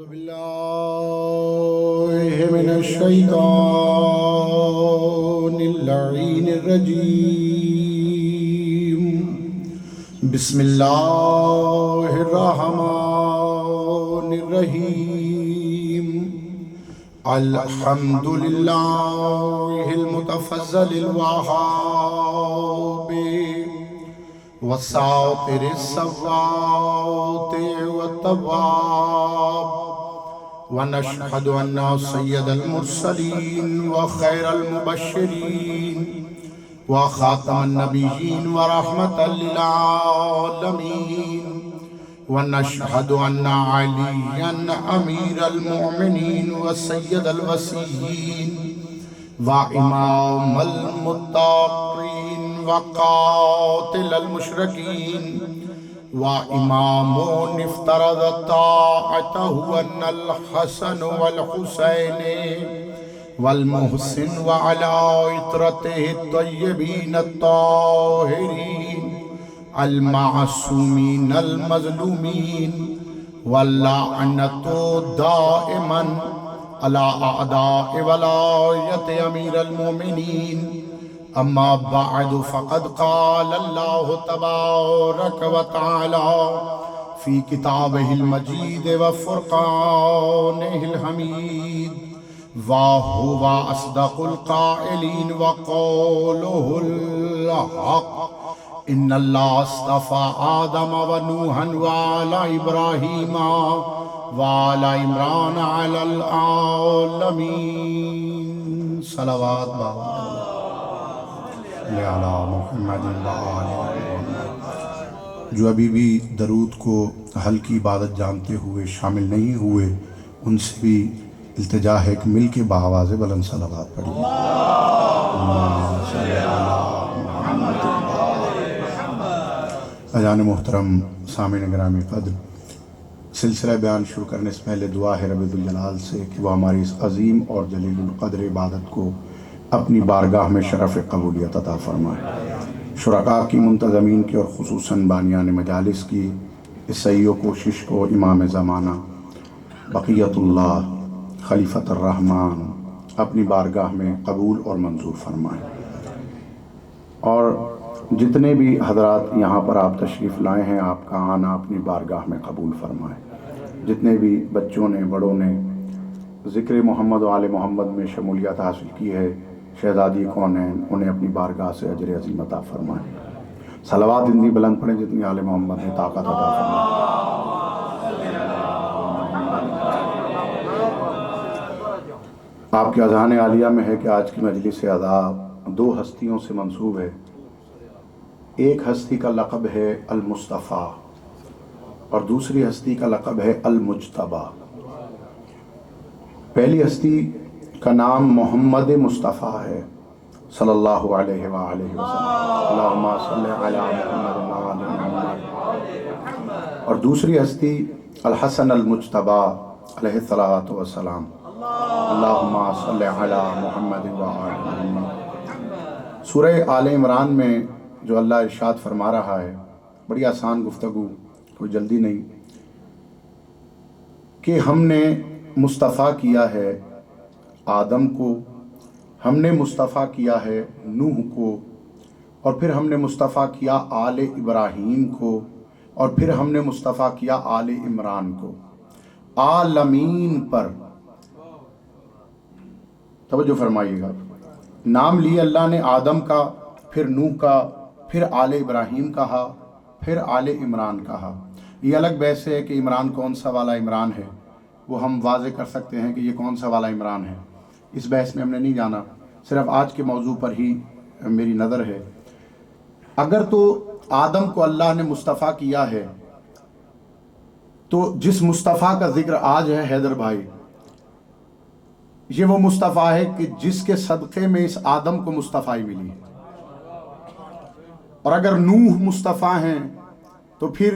بالله من الشيطان اللعين الرجيم. بسم الله الرحمن الرحيم. الحمد لله المتفضل الوهاب والساطر الصوات والتواب، ونشهد أن سيد المرسلين وخير المبشرين وخاتم النبيين ورحمة للعالمين، ونشهد أن عليا أمير المؤمنين وسيد الوصيين وإمام المتقين وقاتل المشركين، وإمام افترض طاعته أن الحسن والحسين والمحسن وعلى عطرته الطيبين الطاهرين المعصومين المظلومين، واللعنة دائما على أعداء ولاية أمير المؤمنين. أما بعد، فقد قال الله تبارك وتعالى في كتابه المجيد وفرقانه الحميد: وهو أصدق القائلين وقوله الحق. إن الله اصطفى آدم ونوحا وآل إبراهيم وآل عمران على العالمين. صلوات محمد جو ابھی بھی درود کو حل کی عبادت جانتے ہوئے شامل نہیں ہوئے، ان سے بھی التجا ہے کہ مل کے بآواز بلند صلوات پڑھیں. اذان محترم، سامعین گرامی قدر، سلسلہ بیان شروع کرنے سے پہلے دعا ہے رب ذوالجلال سے کہ وہ ہماری اس عظیم اور جلیل القدر عبادت کو اپنی بارگاہ میں شرف قبولیت عطا فرمائے. شرکاء کی، منتظمین کی اور خصوصاً بانیان مجالس کی اس سعی و کوشش کو امام زمانہ بقیت اللہ خلیفۃ الرحمن اپنی بارگاہ میں قبول اور منظور فرمائے. اور جتنے بھی حضرات یہاں پر آپ تشریف لائے ہیں، آپ کا آنا اپنی بارگاہ میں قبول فرمائے. جتنے بھی بچوں نے، بڑوں نے ذکر محمد و آل محمد میں شمولیت حاصل کی ہے، شہزادی کونین، انہیں اپنی بارگاہ سے اجر عظیم عطا فرمائے. صلوات اتنی بلند پڑھیں جتنی آل محمد نے طاقت عطا فرمائے. آپ کے اذہان عالیہ میں ہے کہ آج کی مجلس اعزاز دو ہستیوں سے منسوب ہے. ایک ہستی کا لقب ہے المصطفیٰ اور دوسری ہستی کا لقب ہے المجتبیٰ. پہلی ہستی کا نام محمد مصطفیٰ ہے صلی اللہ علیہ وآلہ وسلم، اللہم صلی علی محمد وآل محمد. اور دوسری ہستی الحسن المجتبیٰ علیہ الصلاۃ والسلام، اللہم صلی علی محمد وآل محمد. سورہ آل عمران میں جو اللہ ارشاد فرما رہا ہے، بڑی آسان گفتگو، کوئی جلدی نہیں، کہ ہم نے مصطفیٰ کیا ہے آدم کو، ہم نے مصطفیٰ کیا ہے نوح کو، اور پھر ہم نے مصطفیٰ کیا آل ابراہیم کو، اور پھر ہم نے مصطفیٰ کیا آل عمران کو. عالمین پر توجہ فرمائیے گا. نام لیے اللہ نے آدم کا، پھر نوح کا، پھر آل ابراہیم کہا، پھر آل عمران کہا. یہ الگ بحث ہے کہ عمران کون سا والا عمران ہے، وہ ہم واضح کر سکتے ہیں کہ یہ کون سا والا عمران ہے. اس بحث میں ہم نے نہیں جانا، صرف آج کے موضوع پر ہی میری نظر ہے. اگر تو آدم کو اللہ نے مصطفیٰ کیا ہے، تو جس مصطفیٰ کا ذکر آج ہے حیدر بھائی، یہ وہ مصطفیٰ ہے کہ جس کے صدقے میں اس آدم کو مصطفیٰ ملی. اور اگر نوح مصطفیٰ ہیں تو پھر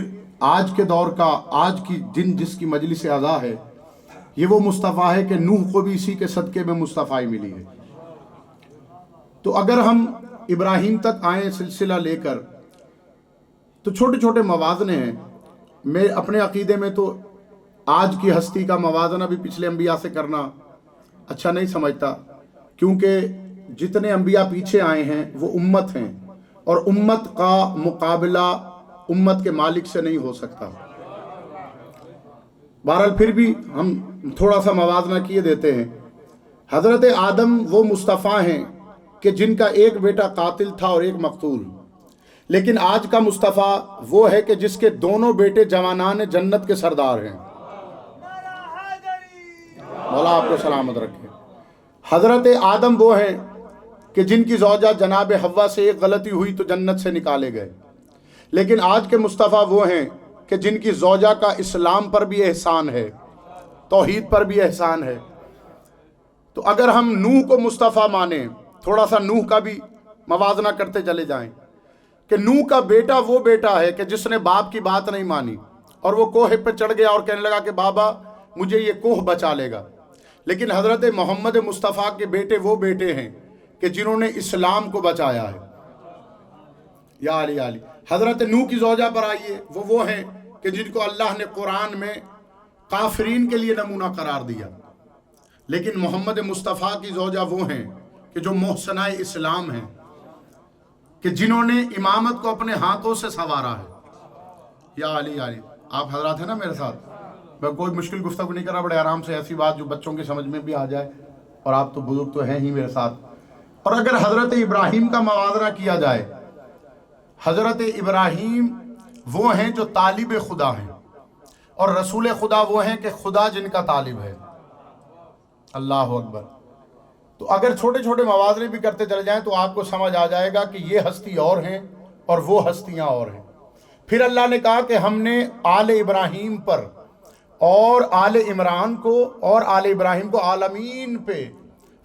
آج کے دور کا، آج کی جس کی مجلس اعزا ہے، یہ وہ مصطفیٰ ہے کہ نوح کو بھی اسی کے صدقے میں مصطفیٰ ملی ہے. تو اگر ہم ابراہیم تک آئیں سلسلہ لے کر، تو چھوٹے چھوٹے موازنے ہیں. میں اپنے عقیدے میں تو آج کی ہستی کا موازنہ بھی پچھلے انبیاء سے کرنا اچھا نہیں سمجھتا، کیونکہ جتنے انبیاء پیچھے آئے ہیں وہ امت ہیں، اور امت کا مقابلہ امت کے مالک سے نہیں ہو سکتا۔ بہرحال پھر بھی ہم تھوڑا سا موازنہ کیے دیتے ہیں۔ حضرت آدم وہ مصطفیٰ ہیں کہ جن کا ایک بیٹا قاتل تھا اور ایک مقتول، لیکن آج کا مصطفیٰ وہ ہے کہ جس کے دونوں بیٹے جوانان جنت کے سردار ہیں۔ مولا آپ کو سلامت رکھے۔ حضرت آدم وہ ہیں کہ جن کی زوجہ جناب حوا سے ایک غلطی ہوئی تو جنت سے نکالے گئے، لیکن آج کے مصطفیٰ وہ ہیں کہ جن کی زوجہ کا اسلام پر بھی احسان ہے، توحید پر بھی احسان ہے۔ تو اگر ہم نوح کو مصطفیٰ مانیں، تھوڑا سا نوح کا بھی موازنہ کرتے چلے جائیں کہ نوح کا بیٹا وہ بیٹا ہے کہ جس نے باپ کی بات نہیں مانی اور وہ کوہ پہ چڑھ گیا اور کہنے لگا کہ بابا مجھے یہ کوہ بچا لے گا، لیکن حضرت محمد مصطفیٰ کے بیٹے وہ بیٹے ہیں کہ جنہوں نے اسلام کو بچایا ہے۔ یا علی علی حضرت نوح کی زوجہ پر آئیے، وہ ہیں کہ جن کو اللہ نے قرآن میں کافرین کے لیے نمونہ قرار دیا، لیکن محمد مصطفیٰ کی زوجہ وہ ہیں کہ جو محسنہ اسلام ہیں، کہ جنہوں نے امامت کو اپنے ہاتھوں سے سنوارا ہے۔ یا علی علی آپ حضرات ہیں نا میرے ساتھ، میں کوئی مشکل گفتگو نہیں کر رہا، بڑے آرام سے ایسی بات جو بچوں کی سمجھ میں بھی آ جائے، اور آپ تو بزرگ تو ہیں ہی میرے ساتھ۔ اور اگر حضرت ابراہیم کا موازنہ کیا جائے، حضرت ابراہیم وہ ہیں جو طالب خدا ہیں، اور رسول خدا وہ ہیں کہ خدا جن کا طالب ہے۔ اللہ اکبر۔ تو اگر چھوٹے چھوٹے موازنے بھی کرتے چلے جائیں تو آپ کو سمجھ آ جائے گا کہ یہ ہستی اور ہیں اور وہ ہستیاں اور ہیں۔ پھر اللہ نے کہا کہ ہم نے آل ابراہیم پر اور آل عمران کو اور آل ابراہیم کو عالمین پہ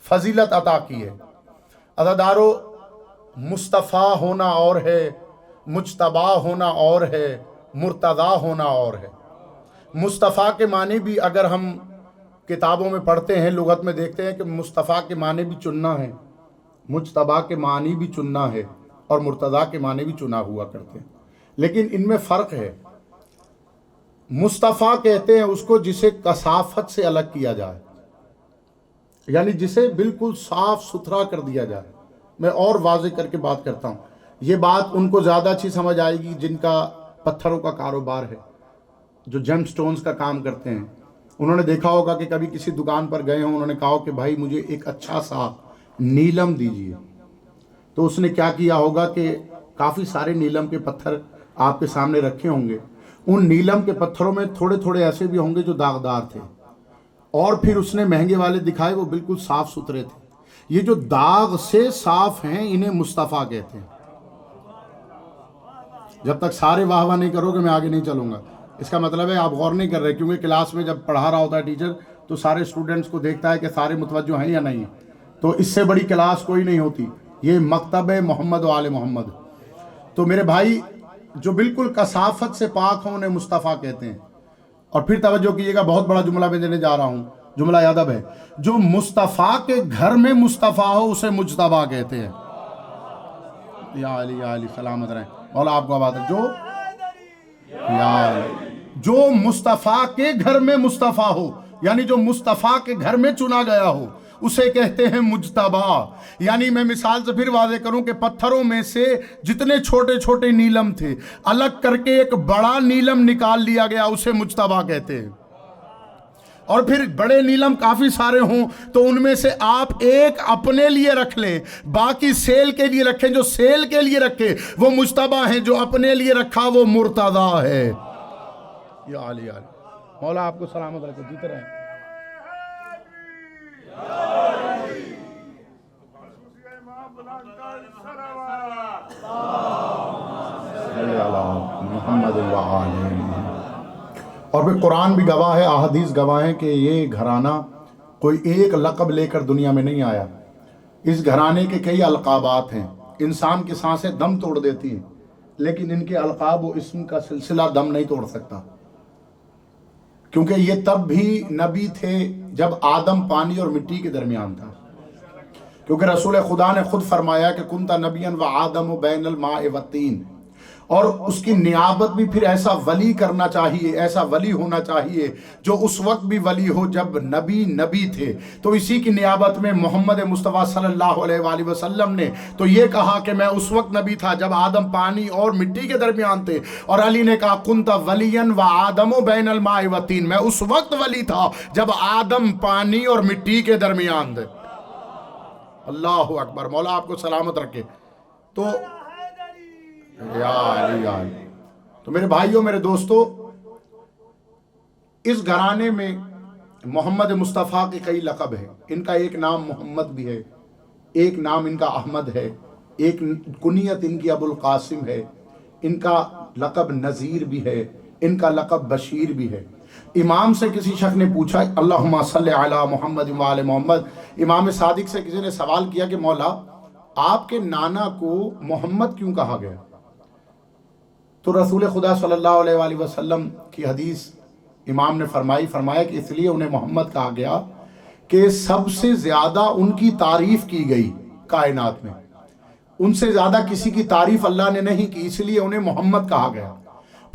فضیلت عطا کی ہے۔ عزادارو، مصطفیٰ ہونا اور ہے، مجتبی ہونا اور ہے، مرتضی ہونا اور ہے۔ مصطفیٰ کے معنی بھی اگر ہم کتابوں میں پڑھتے ہیں، لغت میں دیکھتے ہیں کہ مصطفیٰ کے معنی بھی چننا ہے، مجتبی کے معنی بھی چننا ہے، اور مرتضی کے معنی بھی چنا ہوا کرتے ہیں، لیکن ان میں فرق ہے۔ مصطفیٰ کہتے ہیں اس کو جسے کثافت سے الگ کیا جائے، یعنی جسے بالکل صاف ستھرا کر دیا جائے۔ میں اور واضح کر کے بات کرتا ہوں، یہ بات ان کو زیادہ اچھی سمجھ آئے گی جن کا پتھروں کا کاروبار ہے، جو جیم سٹونز کا کام کرتے ہیں۔ انہوں نے دیکھا ہوگا کہ کبھی کسی دکان پر گئے ہوں، انہوں نے کہا کہ بھائی مجھے ایک اچھا سا نیلم دیجئے، تو اس نے کیا کیا ہوگا کہ کافی سارے نیلم کے پتھر آپ کے سامنے رکھے ہوں گے۔ ان نیلم کے پتھروں میں تھوڑے تھوڑے ایسے بھی ہوں گے جو داغدار تھے، اور پھر اس نے مہنگے والے دکھائے، وہ بالکل صاف ستھرے تھے۔ یہ جو داغ سے صاف ہیں انہیں مصطفیٰ کہتے ہیں۔ جب تک سارے واہ واہ نہیں کرو گے میں آگے نہیں چلوں گا۔ اس کا مطلب ہے آپ غور نہیں کر رہے، کیونکہ کلاس میں جب پڑھا رہا ہوتا ہے ٹیچر تو سارے اسٹوڈنٹس کو دیکھتا ہے کہ سارے متوجہ ہیں یا نہیں، تو اس سے بڑی کلاس کوئی نہیں ہوتی۔ یہ مکتب محمد و آل محمد۔ تو میرے بھائی جو بالکل کثافت سے پاک ہوں انہیں مصطفیٰ کہتے ہیں۔ اور پھر توجہ کیجیے گا، بہت بڑا جملہ میں دینے جا رہا ہوں، جملہ ادب ہے۔ جو مصطفیٰ کے گھر میں مصطفیٰ ہو اسے مجتبیٰ کہتے ہیں۔ یا علی یا علی سلامت رہیں، مولا آپ کو آباد ہے۔ جو مصطفیٰ کے گھر میں مصطفیٰ ہو، یعنی جو مصطفیٰ کے گھر میں چنا گیا ہو، اسے کہتے ہیں مجتبیٰ۔ یعنی میں مثال سے پھر واضح کروں کہ پتھروں میں سے جتنے چھوٹے چھوٹے نیلم تھے الگ کر کے ایک بڑا نیلم نکال لیا گیا، اسے مجتبیٰ کہتے ہیں۔ اور پھر بڑے نیلم کافی سارے ہوں تو ان میں سے آپ ایک اپنے لیے رکھ لیں، باقی سیل کے لیے رکھیں۔ جو سیل کے لیے رکھے وہ مجتبیٰ ہیں، جو اپنے لیے رکھا وہ مرتضیٰ ہے۔ یا علی علی مولا آپ کو سلامت رکھے، جیتے رہیں۔ محمد اور پھر قرآن بھی گواہ ہے، احادیث گواہ ہیں کہ یہ گھرانہ کوئی ایک لقب لے کر دنیا میں نہیں آیا۔ اس گھرانے کے کئی القابات ہیں، انسان کی سانسیں دم توڑ دیتی ہیں، لیکن ان کے القاب و اسم کا سلسلہ دم نہیں توڑ سکتا، کیونکہ یہ تب بھی نبی تھے جب آدم پانی اور مٹی کے درمیان تھا، کیونکہ رسول خدا نے خود فرمایا کہ کنت نبیا و آدم بین الماء والطین، اور اس کی نیابت بھی پھر ایسا ولی کرنا چاہیے، ایسا ولی ہونا چاہیے جو اس وقت بھی ولی ہو جب نبی تھے۔ تو اسی کی نیابت میں محمد مصطفیٰ صلی اللہ علیہ وآلہ وسلم نے تو یہ کہا کہ میں اس وقت نبی تھا جب آدم پانی اور مٹی کے درمیان تھے، اور علی نے کہا کنت ولین و آدم بین الماء و طین، میں اس وقت ولی تھا جب آدم پانی اور مٹی کے درمیان تھے۔ اللہ اکبر، مولا آپ کو سلامت رکھے۔ تو یا علی یا علی، تو میرے بھائیوں، میرے دوستو، اس گھرانے میں محمد مصطفیٰ کے کئی لقب ہیں۔ ان کا ایک نام محمد بھی ہے، ایک نام ان کا احمد ہے، ایک کنیت ان کی ابو القاسم ہے، ان کا لقب نذیر بھی ہے، ان کا لقب بشیر بھی ہے۔ امام سے کسی شخص نے پوچھا اللہم صلی علی محمد و آل محمد، امام صادق سے کسی نے سوال کیا کہ مولا آپ کے نانا کو محمد کیوں کہا گیا؟ تو رسول خدا صلی اللہ علیہ وآلہ وسلم کی حدیث امام نے فرمایا کہ اس لیے انہیں محمد کہا گیا کہ سب سے زیادہ ان کی تعریف کی گئی کائنات میں، ان سے زیادہ کسی کی تعریف اللہ نے نہیں کی، اس لیے انہیں محمد کہا گیا۔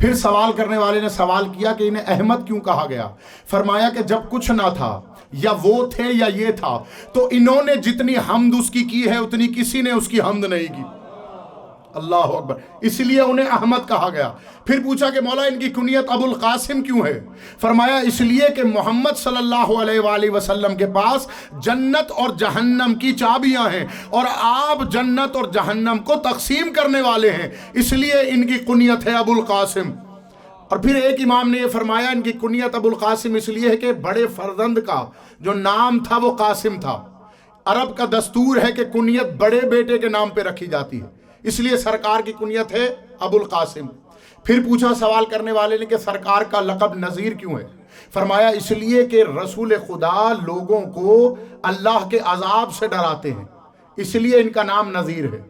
پھر سوال کرنے والے نے سوال کیا کہ انہیں احمد کیوں کہا گیا؟ فرمایا کہ جب کچھ نہ تھا، یا وہ تھے یا یہ تھا، تو انہوں نے جتنی حمد اس کی ہے اتنی کسی نے اس کی حمد نہیں کی۔ اللہ اکبر، اس لیے انہیں احمد کہا گیا۔ پھر پوچھا کہ مولا ان کی کنیت ابو القاسم کیوں ہے؟ فرمایا اس لیے کہ محمد صلی اللہ علیہ وآلہ وسلم کے پاس جنت اور جہنم کی چابیاں ہیں، اور آپ جنت اور جہنم کو تقسیم کرنے والے ہیں، اس لیے ان کی کنیت ہے ابو القاسم۔ اور پھر ایک امام نے یہ فرمایا ان کی کنیت ابو القاسم اس لیے ہے کہ بڑے فرزند کا جو نام تھا وہ قاسم تھا۔ عرب کا دستور ہے کہ کنیت بڑے بیٹے کے نام پہ رکھی جاتی ہے، اس لیے سرکار کی کنیت ہے ابو القاسم۔ پھر پوچھا سوال کرنے والے نے کہ سرکار کا لقب نذیر کیوں ہے؟ فرمایا اس لیے کہ رسول خدا لوگوں کو اللہ کے عذاب سے ڈراتے ہیں، اس لیے ان کا نام نذیر ہے۔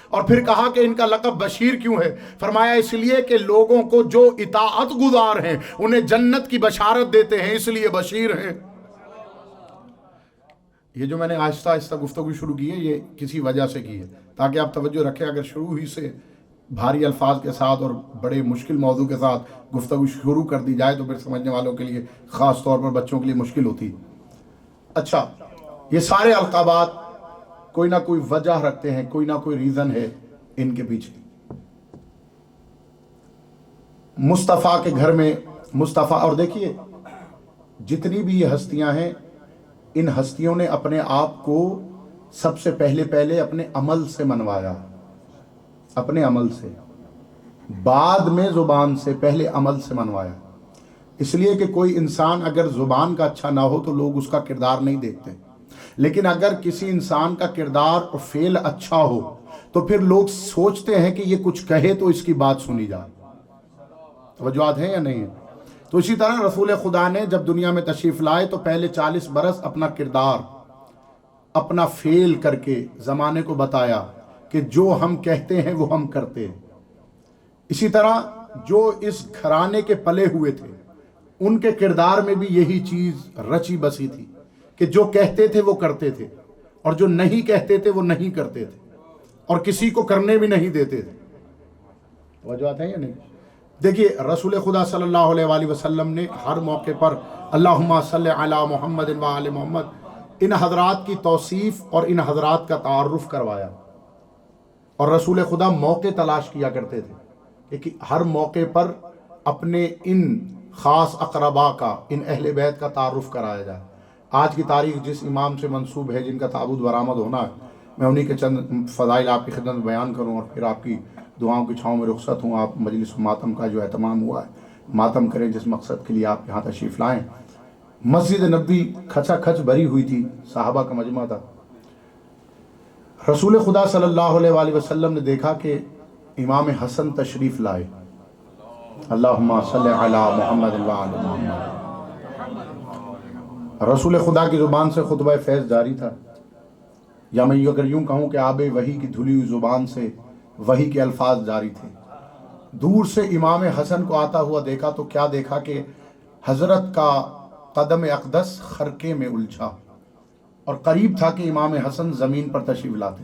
اور پھر کہا کہ ان کا لقب بشیر کیوں ہے؟ فرمایا اس لیے کہ لوگوں کو جو اطاعت گزار ہیں انہیں جنت کی بشارت دیتے ہیں، اس لیے بشیر ہیں۔ یہ جو میں نے آہستہ آہستہ گفتگو شروع کی ہے یہ کسی وجہ سے کی ہے تاکہ آپ توجہ رکھیں۔ اگر شروع ہی سے بھاری الفاظ کے ساتھ اور بڑے مشکل موضوع کے ساتھ گفتگو شروع کر دی جائے تو پھر سمجھنے والوں کے لیے، خاص طور پر بچوں کے لیے مشکل ہوتی۔ اچھا، یہ سارے القابات کوئی نہ کوئی وجہ رکھتے ہیں، کوئی نہ کوئی ریزن ہے ان کے پیچھے۔ مصطفیٰ کے گھر میں مصطفیٰ، اور دیکھیے جتنی بھی یہ ہستیاں ہیں، ان ہستیوں نے اپنے آپ کو سب سے پہلے اپنے عمل سے منوایا، اپنے عمل سے، بعد میں زبان سے، پہلے عمل سے منوایا۔ اس لیے کہ کوئی انسان اگر زبان کا اچھا نہ ہو تو لوگ اس کا کردار نہیں دیکھتے، لیکن اگر کسی انسان کا کردار اور فعل اچھا ہو تو پھر لوگ سوچتے ہیں کہ یہ کچھ کہے تو اس کی بات سنی جائے۔ توجہات ہیں یا نہیں ہے؟ تو اسی طرح رسول خدا نے جب دنیا میں تشریف لائے تو پہلے 40 برس اپنا کردار، اپنا فعل کر کے زمانے کو بتایا کہ جو ہم کہتے ہیں وہ ہم کرتے ہیں۔ اسی طرح جو اس گھرانے کے پلے ہوئے تھے ان کے کردار میں بھی یہی چیز رچی بسی تھی کہ جو کہتے تھے وہ کرتے تھے، اور جو نہیں کہتے تھے وہ نہیں کرتے تھے، اور کسی کو کرنے بھی نہیں دیتے تھے۔ توجہ ہے یا نہیں؟ دیکھیے رسول خدا صلی اللہ علیہ وآلہ وسلم نے ہر موقع پر اللہم صلی علی محمد و آل محمد ان حضرات کی توصیف اور ان حضرات کا تعارف کروایا، اور رسول خدا موقع تلاش کیا کرتے تھے کہ ہر موقع پر اپنے ان خاص اقربا کا، ان اہل بیت کا تعارف کرایا جائے۔ آج کی تاریخ جس امام سے منسوب ہے، جن کا تابوت برآمد ہونا ہے، میں انہی کے چند فضائل آپ کی خدمت میں بیان کروں اور پھر آپ کی دعاؤں کی چھاؤں میں رخصت ہوں۔ آپ مجلس ماتم کا جو اہتمام ہوا ہے، ماتم کریں جس مقصد کے لیے آپ یہاں تشریف لائیں۔ مسجد نبوی کھچا کھچ بھری ہوئی تھی، صحابہ کا مجمع تھا۔ رسول خدا صلی اللہ علیہ وآلہ وسلم نے دیکھا کہ امام حسن تشریف لائے، اللہم صلی علی محمد و آل محمد۔ رسول خدا کی زبان سے خطبہ فیض جاری تھا، یا میں اگر یوں کہوں کہ آب وحی کی دھلی ہوئی زبان سے وحی کے الفاظ جاری تھے۔ دور سے امام حسن کو آتا ہوا دیکھا تو کیا دیکھا کہ حضرت کا قدم اقدس خرقے میں الجھا، اور قریب تھا کہ امام حسن زمین پر تشریف لاتے۔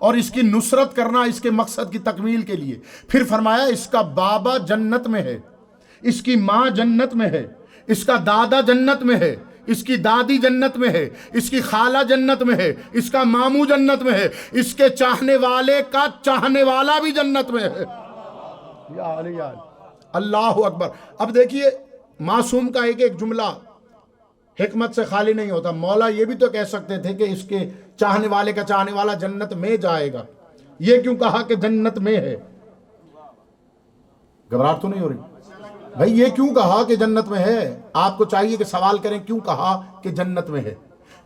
اور اس کی نصرت کرنا اس کے مقصد کی تکمیل کے لیے۔ پھر فرمایا اس کا بابا جنت میں ہے، اس کی ماں جنت میں ہے، اس کا دادا جنت میں ہے، اس کی دادی جنت میں ہے، اس کی خالہ جنت میں ہے، اس کا ماموں جنت میں ہے، اس کے چاہنے والے کا چاہنے والا بھی جنت میں ہے۔ یا علی یا علی، اللہ اکبر۔ اب دیکھیے معصوم کا ایک ایک جملہ حکمت سے خالی نہیں ہوتا۔ مولا یہ بھی تو کہہ سکتے تھے کہ اس کے چاہنے والے کا چاہنے والا جنت میں جائے گا، یہ کیوں کہا کہ جنت میں ہے؟ گھبراہٹ تو نہیں ہو رہی بھائی؟ یہ کیوں کہا کہ جنت میں ہے؟ آپ کو چاہیے کہ سوال کریں کیوں کہا کہ جنت میں ہے۔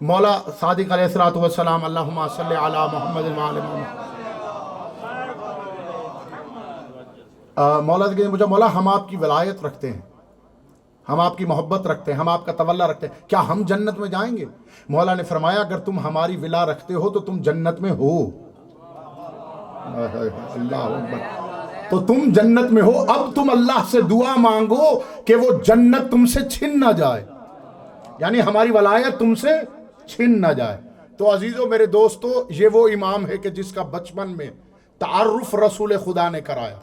مولا صادق علیہ الصلوۃ والسلام، اللہم صلی علی محمد وعلی محمد، مولا سے کہتے ہیں مجھے مولا ہم آپ کی ولایت رکھتے ہیں، ہم آپ کی محبت رکھتے ہیں، ہم آپ کا تولا رکھتے ہیں، کیا ہم جنت میں جائیں گے؟ مولا نے فرمایا اگر تم ہماری ولا رکھتے ہو تو تم جنت میں ہو۔ اللہ اکبر، تو تم جنت میں ہو، اب تم اللہ سے دعا مانگو کہ وہ جنت تم سے چھن نہ جائے، یعنی ہماری ولایت تم سے چھن نہ جائے۔ تو عزیزو میرے دوستو، یہ وہ امام ہے کہ جس کا بچپن میں تعارف رسول خدا نے کرایا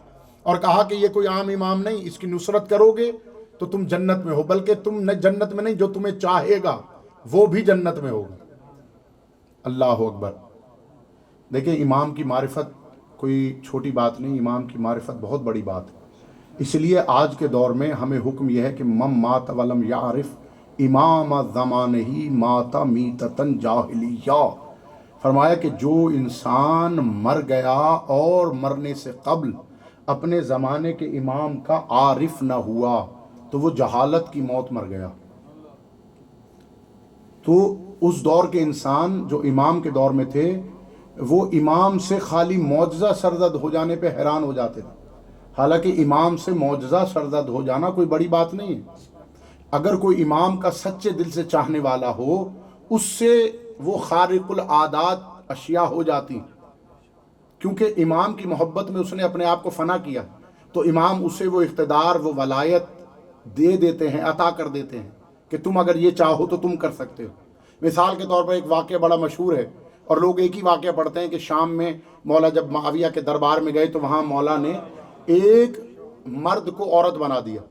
اور کہا کہ یہ کوئی عام امام نہیں، اس کی نصرت کرو گے تو تم جنت میں ہو، بلکہ تم جنت میں نہیں، جو تمہیں چاہے گا وہ بھی جنت میں ہوگا۔ اللہ اکبر۔ دیکھیں امام کی معرفت کوئی چھوٹی بات نہیں، امام کی معرفت بہت بڑی بات ہے۔ اس لیے آج کے دور میں ہمیں حکم یہ ہے کہ من مات ولم یعرف امام زمانہ مات میتتن جاہلیہ۔ فرمایا کہ جو انسان مر گیا اور مرنے سے قبل اپنے زمانے کے امام کا عارف نہ ہوا تو وہ جہالت کی موت مر گیا۔ تو اس دور کے انسان جو امام کے دور میں تھے وہ امام سے خالی معجزہ سرزد ہو جانے پہ حیران ہو جاتے تھے، حالانکہ امام سے معجزہ سرزد ہو جانا کوئی بڑی بات نہیں ہے۔ اگر کوئی امام کا سچے دل سے چاہنے والا ہو، اس سے وہ خارق العادات اشیاء ہو جاتی، کیونکہ امام کی محبت میں اس نے اپنے آپ کو فنا کیا، تو امام اسے وہ اقتدار، وہ ولایت دے دیتے ہیں، عطا کر دیتے ہیں کہ تم اگر یہ چاہو تو تم کر سکتے ہو۔ مثال کے طور پر ایک واقعہ بڑا مشہور ہے، اور لوگ ایک ہی واقعہ پڑھتے ہیں کہ شام میں مولا جب معاویہ کے دربار میں گئے تو وہاں مولا نے ایک مرد کو عورت بنا دیا۔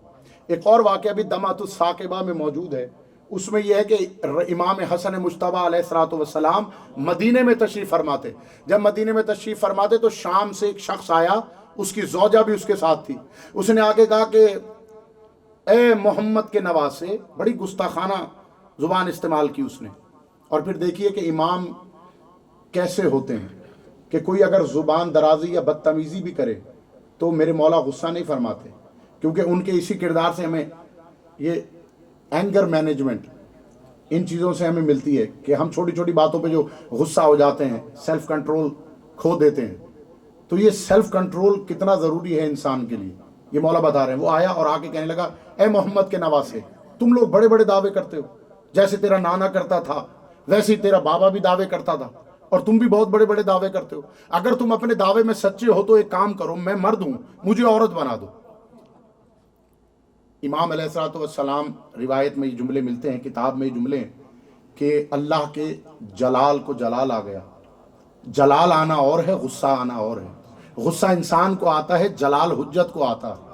ایک اور واقعہ بھی دمعۃ الثاقبہ میں موجود ہے، اس میں یہ ہے کہ امام حسن مجتبیٰ علیہ الصلوۃ والسلام مدینے میں تشریف فرماتے۔ جب مدینے میں تشریف فرماتے تو شام سے ایک شخص آیا، اس کی زوجہ بھی اس کے ساتھ تھی۔ اس نے آگے کہا کہ اے محمد کے نواسے، بڑی گستاخانہ زبان استعمال کی اس نے۔ اور پھر دیکھیے کہ امام کیسے ہوتے ہیں کہ کوئی اگر زبان درازی یا بدتمیزی بھی کرے تو میرے مولا غصہ نہیں فرماتے، کیونکہ ان کے اسی کردار سے ہمیں یہ اینگر مینجمنٹ، ان چیزوں سے ہمیں ملتی ہے کہ ہم چھوٹی چھوٹی باتوں پہ جو غصہ ہو جاتے ہیں، سیلف کنٹرول کھو دیتے ہیں۔ تو یہ سیلف کنٹرول کتنا ضروری ہے انسان کے لیے، یہ مولا بتا رہے ہیں۔ وہ آیا اور آ کے کہنے لگا اے محمد کے نواسے، تم لوگ بڑے بڑے دعوے کرتے ہو، جیسے تیرا نانا کرتا تھا ویسے ہی تیرا بابا بھی دعوے کرتا تھا، اور تم بھی بہت بڑے بڑے دعوے کرتے ہو۔ اگر تم اپنے دعوے میں سچے ہو تو ایک کام کرو، میں مرد ہوں، مجھے عورت بنا دو۔ امام علیہ الصلوۃ والسلام، روایت میں یہ جملے ملتے ہیں، کتاب میں یہ جملے ہیں کہ اللہ کے جلال کو جلال آ گیا۔ جلال آنا اور ہے، غصہ آنا اور ہے۔ غصہ انسان کو آتا ہے، جلال حجت کو آتا ہے۔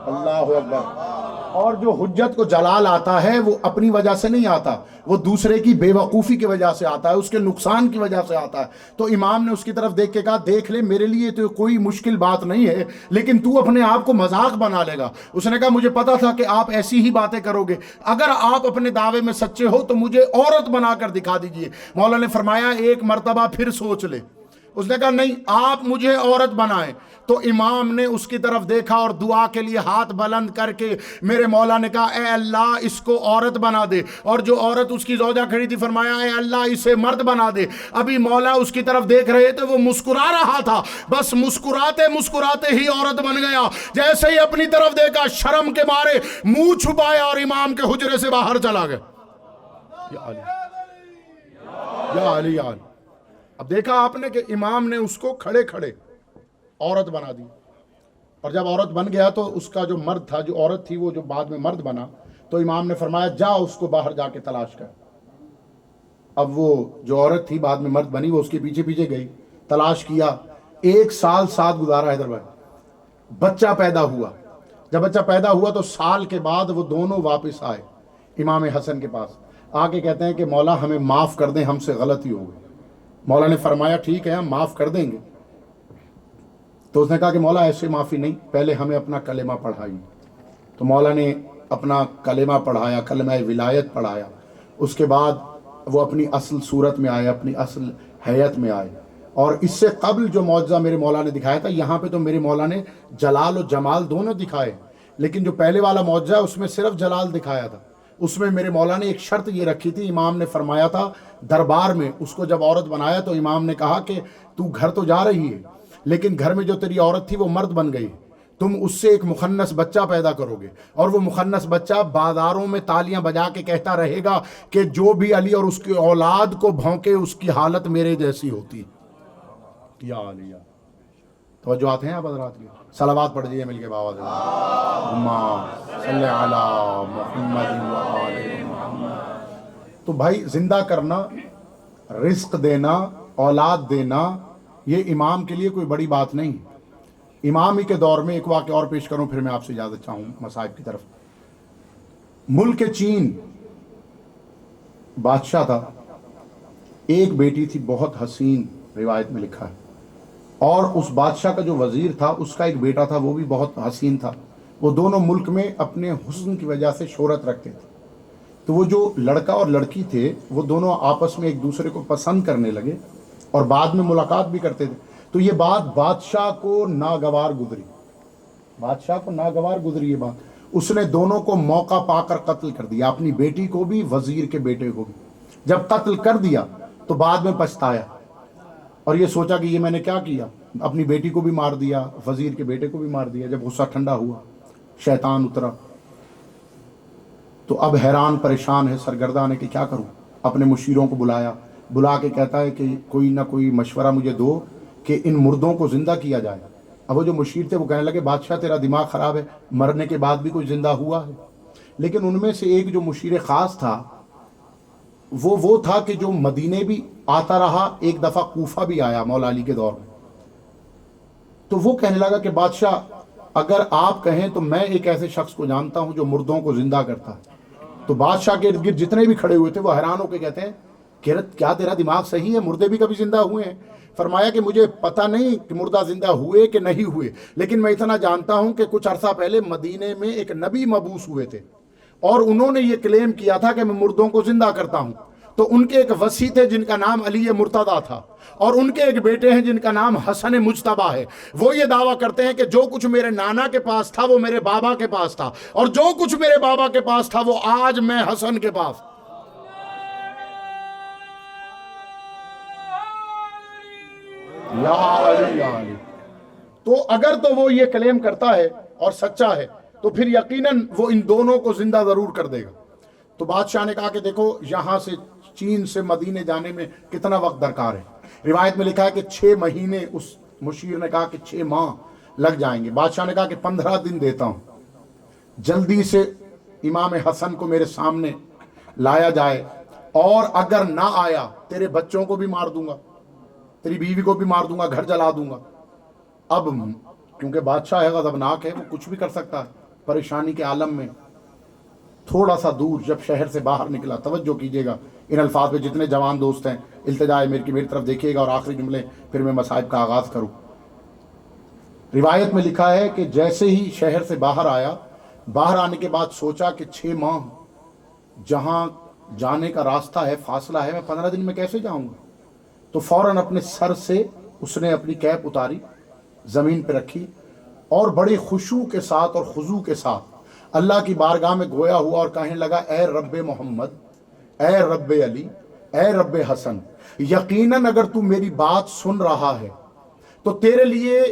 اللہ اکبر۔ اور جو حجت کو جلال آتا ہے وہ اپنی وجہ سے نہیں آتا، وہ دوسرے کی بے وقوفی کی وجہ سے آتا ہے، اس کے نقصان کی وجہ سے آتا ہے۔ تو امام نے اس کی طرف دیکھ کے کہا دیکھ لے، میرے لیے تو کوئی مشکل بات نہیں ہے، لیکن تو اپنے آپ کو مذاق بنا لے گا۔ اس نے کہا مجھے پتا تھا کہ آپ ایسی ہی باتیں کرو گے، اگر آپ اپنے دعوے میں سچے ہو تو مجھے عورت بنا کر دکھا دیجئے۔ مولا نے فرمایا ایک مرتبہ پھر سوچ لے۔ اس نے کہا نہیں، آپ مجھے عورت بنائیں۔ تو امام نے اس کی طرف دیکھا اور دعا کے لیے ہاتھ بلند کر کے میرے مولا نے کہا اے اللہ اس کو عورت بنا دے، اور جو عورت اس کی زوجہ کھڑی تھی فرمایا اے اللہ اسے مرد بنا دے۔ ابھی مولا اس کی طرف دیکھ رہے تھے، وہ مسکرا رہا تھا، بس مسکراتے مسکراتے ہی عورت بن گیا۔ جیسے ہی اپنی طرف دیکھا شرم کے مارے منہ چھپایا اور امام کے حجرے سے باہر چلا گیا۔ یا علی یا علی یا علی۔ اب دیکھا آپ نے کہ امام نے اس کو کھڑے کھڑے عورت بنا دی، اور جب عورت بن گیا تو اس کا جو مرد تھا، جو عورت تھی، وہ جو بعد میں مرد بنا، تو امام نے فرمایا جا اس کو باہر جا کے تلاش کر۔ اب وہ جو عورت تھی بعد میں مرد بنی، وہ اس کے پیچھے پیچھے گئی، تلاش کیا، 1 سال ساتھ گزارا حیدر بھائی، بچہ پیدا ہوا۔ جب بچہ پیدا ہوا تو سال کے بعد وہ دونوں واپس آئے امام حسن کے پاس، آ کے کہتے ہیں کہ مولا ہمیں معاف کر دیں، ہم سے غلطی ہو گئی۔ مولا نے فرمایا ٹھیک ہے ہم معاف کر دیں گے۔ تو اس نے کہا کہ مولا ایسے معافی نہیں، پہلے ہمیں اپنا کلمہ پڑھائی۔ تو مولا نے اپنا کلمہ پڑھایا، کلمہ ولایت پڑھایا، اس کے بعد وہ اپنی اصل صورت میں آئے، اپنی اصل حیت میں آئے۔ اور اس سے قبل جو معجزہ میرے مولا نے دکھایا تھا، یہاں پہ تو میرے مولا نے جلال و جمال دونوں دکھائے، لیکن جو پہلے والا معجزہ ہے اس میں صرف جلال دکھایا تھا۔ اس میں میرے مولا نے ایک شرط یہ رکھی تھی، امام نے فرمایا تھا دربار میں، اس کو جب عورت بنایا تو امام نے کہا کہ تو گھر تو جا رہی ہے لیکن گھر میں جو تیری عورت تھی وہ مرد بن گئی، تم اس سے ایک مخنث بچہ پیدا کرو گے، اور وہ مخنث بچہ بازاروں میں تالیاں بجا کے کہتا رہے گا کہ جو بھی علی اور اس کی اولاد کو بھونکے اس کی حالت میرے جیسی ہوتی۔ یا علی، توجہات ہیں آپ حضرات کی؟ صلوات پڑھ دیجئے مل کے بابا سے، اللہم صلی علی محمد و آل محمد۔ تو بھائی زندہ کرنا، رزق دینا، اولاد دینا، یہ امام کے لیے کوئی بڑی بات نہیں۔ امام ہی کے دور میں ایک واقعہ اور پیش کروں پھر میں آپ سے اجازت چاہوں مصائب کی طرف۔ ملک چین بادشاہ تھا، ایک بیٹی تھی بہت حسین، روایت میں لکھا ہے، اور اس بادشاہ کا جو وزیر تھا اس کا ایک بیٹا تھا، وہ بھی بہت حسین تھا۔ وہ دونوں ملک میں اپنے حسن کی وجہ سے شہرت رکھتے تھے۔ تو وہ جو لڑکا اور لڑکی تھے وہ دونوں آپس میں ایک دوسرے کو پسند کرنے لگے اور بعد میں ملاقات بھی کرتے تھے۔ تو یہ بات بادشاہ کو ناگوار گزری، بادشاہ کو ناگوار گزری یہ بات۔ اس نے دونوں کو موقع پا کر قتل کر دیا، اپنی بیٹی کو بھی وزیر کے بیٹے کو بھی۔ جب قتل کر دیا تو بعد میں پچھتایا اور یہ سوچا کہ یہ میں نے کیا کیا، اپنی بیٹی کو بھی مار دیا، وزیر کے بیٹے کو بھی مار دیا۔ جب غصہ ٹھنڈا ہوا، شیطان اترا، تو اب حیران پریشان ہے، سرگردان ہے کہ کیا کروں۔ اپنے مشیروں کو بلایا، بلا کے کہتا ہے کہ کوئی نہ کوئی مشورہ مجھے دو کہ ان مردوں کو زندہ کیا جائے۔ اب وہ جو مشیر تھے وہ کہنے لگے بادشاہ تیرا دماغ خراب ہے، مرنے کے بعد بھی کوئی زندہ ہوا ہے؟ لیکن ان میں سے ایک جو مشیر خاص تھا وہ تھا کہ جو مدینے بھی آتا رہا، ایک دفعہ کوفہ بھی آیا مولا علی کے دور میں۔ تو وہ کہنے لگا کہ بادشاہ اگر آپ کہیں تو میں ایک ایسے شخص کو جانتا ہوں جو مردوں کو زندہ کرتا ہے۔ تو بادشاہ کے ارد گرد جتنے بھی کھڑے ہوئے تھے وہ حیران ہو کے کہتے ہیں کہ کیا تیرا دماغ صحیح ہے، مردے بھی کبھی زندہ ہوئے ہیں؟ فرمایا کہ مجھے پتہ نہیں کہ مردہ زندہ ہوئے کہ نہیں ہوئے، لیکن میں اتنا جانتا ہوں کہ کچھ عرصہ پہلے مدینے میں ایک نبی مبعوث ہوئے تھے اور انہوں نے یہ کلیم کیا تھا کہ میں مردوں کو زندہ کرتا ہوں۔ تو ان کے ایک وصی تھے جن کا نام علی مرتضیٰ تھا، اور ان کے ایک بیٹے ہیں جن کا نام حسن مجتبیٰ ہے۔ وہ یہ دعویٰ کرتے ہیں کہ جو کچھ میرے نانا کے پاس تھا وہ میرے بابا کے پاس تھا، اور جو کچھ میرے بابا کے پاس تھا وہ آج میں حسن کے پاس۔ یا علی یا علی۔ تو اگر تو وہ یہ کلیم کرتا ہے اور سچا ہے تو پھر یقیناً وہ ان دونوں کو زندہ ضرور کر دے گا۔ تو بادشاہ نے کہا کہ دیکھو یہاں سے چین سے مدینے جانے میں کتنا وقت درکار ہے؟ روایت میں لکھا ہے کہ 6 مہینے، اس مشیر نے کہا کہ 6 ماہ لگ جائیں گے۔ بادشاہ نے کہا کہ 15 دن دیتا ہوں، جلدی سے امام حسن کو میرے سامنے لایا جائے، اور اگر نہ آیا تیرے بچوں کو بھی مار دوں گا، تیری بیوی کو بھی مار دوں گا، گھر جلا دوں گا۔ اب کیونکہ بادشاہ ہے، غضبناک ہے، وہ کچھ بھی کر سکتا ہے، پریشانی کے عالم میں تھوڑا سا دور جب شہر سے باہر نکلا، توجہ کیجئے گا ان الفاظ پہ، جتنے جوان دوست ہیں التجا ہے میری طرف دیکھیے گا، اور آخری جملے پھر میں مصائب کا آغاز کروں۔ روایت میں لکھا ہے کہ جیسے ہی شہر سے باہر آیا، باہر آنے کے بعد سوچا کہ 6 ماہ جہاں جانے کا راستہ ہے، فاصلہ ہے، میں 15 دن میں کیسے جاؤں گا؟ تو فوراً اپنے سر سے اس نے اپنی کیپ اتاری، زمین پہ رکھی، اور بڑی خشوع کے ساتھ اور خضوع کے ساتھ اللہ کی بارگاہ میں گویا ہوا اور کہنے لگا اے رب محمد، اے رب علی، اے رب حسن، یقیناً اگر تو میری بات سن رہا ہے تو تیرے لیے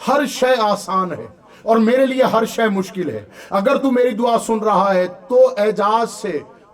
ہر شے آسان ہے اور میرے لیے ہر شے مشکل ہے۔ اگر تو میری دعا سن رہا ہے تو اعجاز سے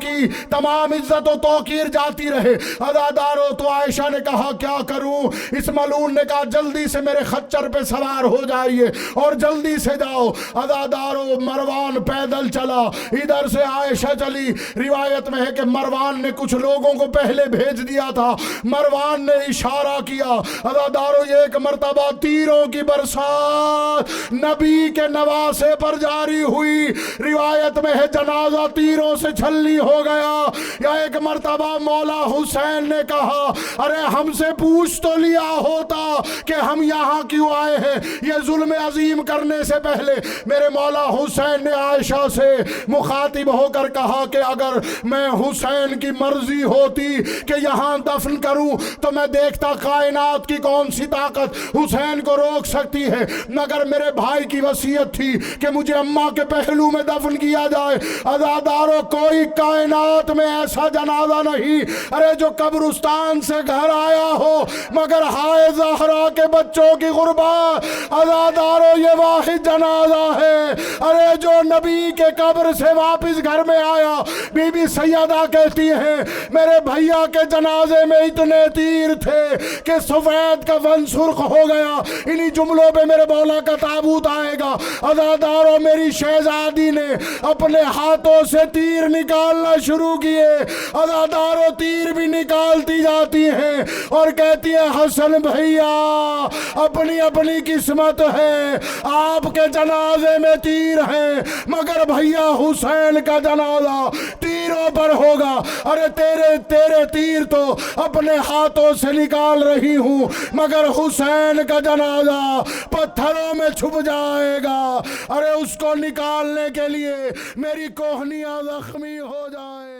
کی تمام عزت و توقیر جاتی رہے۔ عزادارو تو عائشہ نے کہا کیا کروں؟ اس ملعون نے کہا جلدی سے میرے خچر پہ سوار ہو جائیے اور جلدی سے جاؤ۔ عزادارو مروان پیدل چلا، ادھر سے عائشہ چلی۔ روایت میں ہے کہ مروان نے کچھ لوگوں کو پہلے بھیج دیا تھا، مروان نے اشارہ کیا۔ عزادارو ایک مرتبہ تیروں کی برسات نبی کے نواسے پر جاری ہوئی، روایت میں ہے جنازہ تیروں سے چھلنی ہو گیا۔ یا ایک مرتبہ مولا حسین نے کہا ارے ہم سے پوچھ تو لیا ہوتا کہ ہم یہاں کیوں آئے ہیں یہ ظلم عظیم کرنے سے پہلے۔ میرے مولا حسین نے عائشہ سے مخاطب ہو کر کہا کہ اگر میں حسین کی مرضی ہوتی کہ یہاں دفن کروں تو میں دیکھتا کائنات کی کون سی طاقت حسین کو روک سکتی ہے، مگر میرے بھائی کی وصیت تھی کہ مجھے اماں کے پہلو میں دفن کیا جائے۔ عزادارو کوئی کائنات میں ایسا جنازہ نہیں ارے جو قبرستان سے گھر آیا ہو مگر ہائے زہرا کے بچوں کی غربت۔ عزادارو یہ واحد جنازہ ہے ارے جو نبی کے قبر سے واپس گھر میں آیا۔ بی بی سیدہ کہتی ہیں میرے بھیا کے جنازے میں اتنے تیر تھے کہ سفید کا فن سرخ ہو گیا۔ انہی جملوں پہ میرے مولا کا تابوت آئے گا۔ عزادارو میری شہزادی نے اپنے ہاتھوں سے تیر نکالنا شروع کیے۔ عزادارو تیر بھی نکالتی جاتی ہیں اور کہتی ہیں حسن بھیا اپنی اپنی قسمت ہے، آپ کے جنازے میں تیر ہیں مگر بھیا حسین کا جنازہ تیروں پر ہوگا۔ ارے تیرے تیر تو اپنے ہاتھوں سے نکال رہی ہوں مگر حسین کا جنازہ پتھروں میں چھپ جائے گا، ارے اس کو نکالنے کے لیے میری کوہنیاں زخمی ہو جائے۔